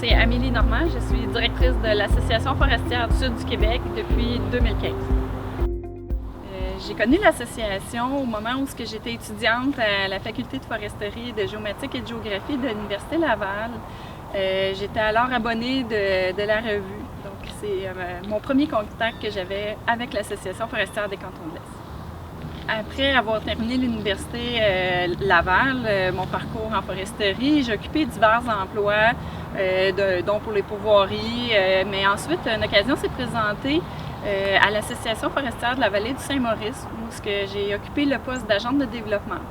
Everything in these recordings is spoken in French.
c'est Amélie Normand. Je suis directrice de l'Association forestière du Sud du Québec depuis 2015. J'ai connu l'association au moment où j'étais étudiante à la faculté de foresterie, de géomatique et de géographie de l'Université Laval. J'étais alors abonnée de la revue. Donc c'est mon premier contact que j'avais avec l'Association forestière des Cantons de l'Est. Après avoir terminé l'Université Laval, mon parcours en foresterie, j'ai occupé divers emplois, dont pour les pourvoiries, mais ensuite une occasion s'est présentée à l'Association forestière de la vallée du Saint-Maurice, où j'ai occupé le poste d'agente de développement.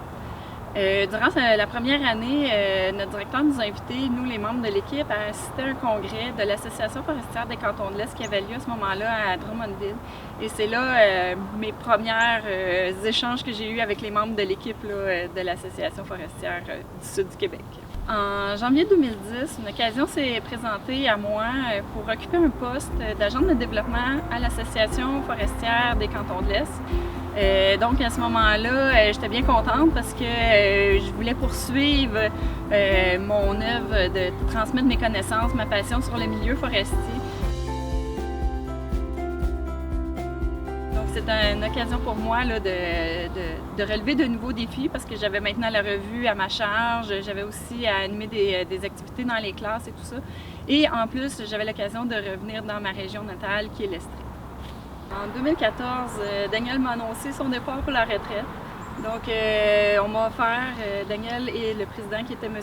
Durant la première année, notre directeur nous a invités, nous les membres de l'équipe, à assister à un congrès de l'Association forestière des Cantons de l'Est qui avait lieu à ce moment-là à Drummondville. Et c'est là mes premiers échanges que j'ai eus avec les membres de l'équipe de l'Association forestière du Sud du Québec. En janvier 2010, une occasion s'est présentée à moi pour occuper un poste d'agente de développement à l'Association forestière des Cantons de l'Est. Donc à ce moment-là, j'étais bien contente parce que je voulais poursuivre mon œuvre de transmettre mes connaissances, ma passion sur le milieu forestier. Donc c'est une occasion pour moi là, de relever de nouveaux défis parce que j'avais maintenant la revue à ma charge, j'avais aussi à animer des activités dans les classes et tout ça. Et en plus, j'avais l'occasion de revenir dans ma région natale qui est l'Estrie. En 2014, Daniel m'a annoncé son départ pour la retraite. Donc, on m'a offert, Daniel et le président qui était M.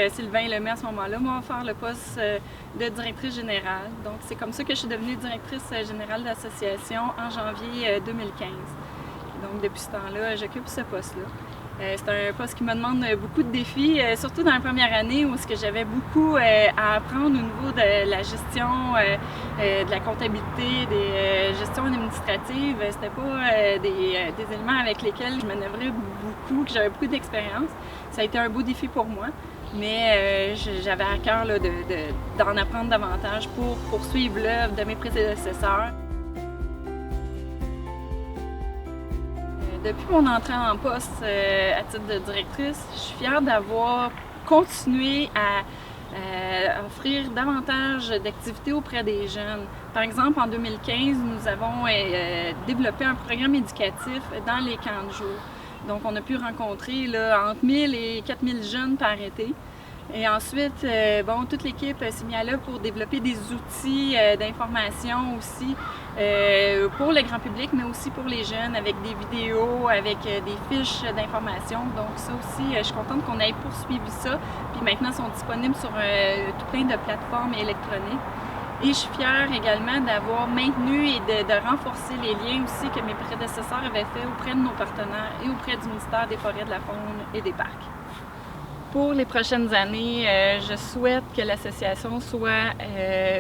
Sylvain Lemay à ce moment-là, m'ont offert le poste de directrice générale. Donc, c'est comme ça que je suis devenue directrice générale de l'association en janvier 2015. Donc, depuis ce temps-là, j'occupe ce poste-là. C'est un poste qui me demande beaucoup de défis, surtout dans la première année où j'avais beaucoup à apprendre au niveau de la gestion, de la comptabilité, des gestions administratives. C'était pas des éléments avec lesquels je manœuvrais beaucoup, que j'avais beaucoup d'expérience. Ça a été un beau défi pour moi, mais j'avais à cœur d'en apprendre davantage pour poursuivre l'œuvre de mes prédécesseurs. Depuis mon entrée en poste à titre de directrice, je suis fière d'avoir continué à offrir davantage d'activités auprès des jeunes. Par exemple, en 2015, nous avons développé un programme éducatif dans les camps de jour. Donc, on a pu rencontrer là, entre 1000 et 4000 jeunes par été. Et ensuite, toute l'équipe s'est mise à l'œuvre pour développer des outils d'information aussi pour le grand public, mais aussi pour les jeunes, avec des vidéos, avec des fiches d'information. Donc ça aussi, je suis contente qu'on ait poursuivi ça. Puis maintenant, ils sont disponibles sur tout plein de plateformes électroniques. Et je suis fière également d'avoir maintenu et de renforcer les liens aussi que mes prédécesseurs avaient fait auprès de nos partenaires et auprès du ministère des Forêts, de la Faune et des Parcs. Pour les prochaines années, je souhaite que l'association soit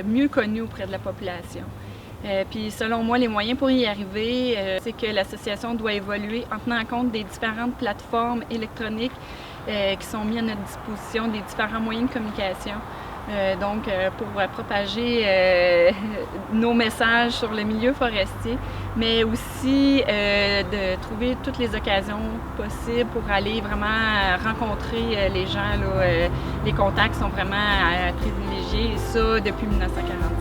mieux connue auprès de la population. Puis selon moi, les moyens pour y arriver, c'est que l'association doit évoluer en tenant compte des différentes plateformes électroniques qui sont mises à notre disposition, des différents moyens de communication. Pour propager nos messages sur le milieu forestier, mais aussi de trouver toutes les occasions possibles pour aller vraiment rencontrer les gens. Les contacts sont vraiment privilégiés, et ça depuis 1940.